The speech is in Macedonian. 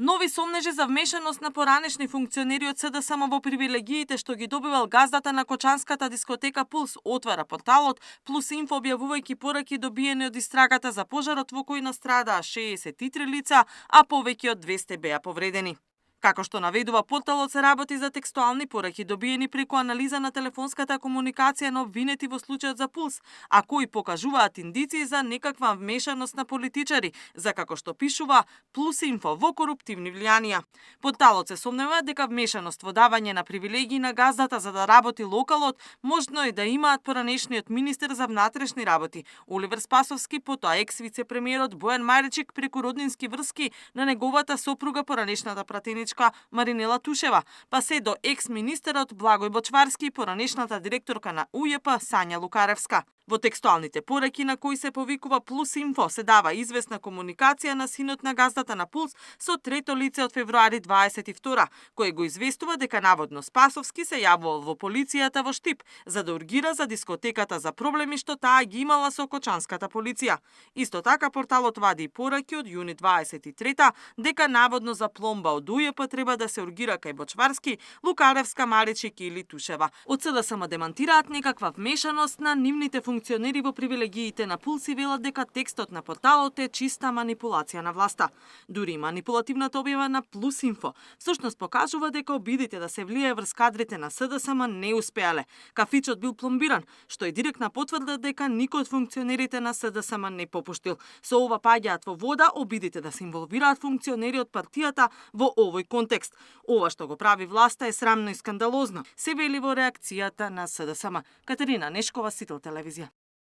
Нови сомнежи за вмешаност на поранешни функционери од СДСМ во привилегиите што ги добивал газдата на кочанската дискотека Пулс, отвара порталот Плюс Инфо објавувајќи пораки добиени од истрагата за пожарот во кој настрадаа 63 лица, а повеќе од 200 беа повредени. Како што наведува порталот, се работи за текстуални пораки добиени преку анализа на телефонската комуникација на обвинети во случајот за Пулс, а кои покажуваат индиции за некаква вмешаност на политичари, за како што пишува Плюс Инфо во коруптивни влијанија. Порталот се сомнeva дека вмешаност во давање на привилегии на газдата за да работи локалот можно е да имаат поранешниот министер за внатрешни работи Оливер Спасовски, потоа екс-вице-премиерот Бојан Мајричик преку роднински врски на неговата сопруга поранешната пратеничка Маринела Тушева, па се до екс-министерот Благој Бочварски и поранешната директорка на УЈП Сања Лукаревска. Во текстуалните пораки на кои се повикува Плюс Инфо се дава известна комуникација на синот на газдата на Пулс со трето лице од февруари 22, кој го известува дека наводно Спасовски се јавувал во полицијата во Штип за да ургира за дискотеката за проблеми што таа ги имала со кочанската полиција. Исто така порталот вади и пораки од јуни 23 дека наводно за пломба од УЈП треба да се ургира кај Бочварски, Лукаревска, Маричик или Тушева. Од СДСМ демантираат некаква вмешаност на нивните функционери во привилегиите на Пулс и велат дека текстот на порталот е чиста манипулација на власта. Дури манипулативната објава на Плюс Инфо всушност покажува дека обидите да се влие врз кадрите на СДСМ не успеале. Кафичот бил пломбиран, што е директна потврда дека никој од функционерите на СДСМ не попуштил. Со ова паѓаат во вода обидите да се инволвираат функционери од партијата во овој контекст. Ова што го прави власта е срамно и скандалозно, се вели во реакцијата на СДСМ. Катерина Нешкова, Сител телевизија.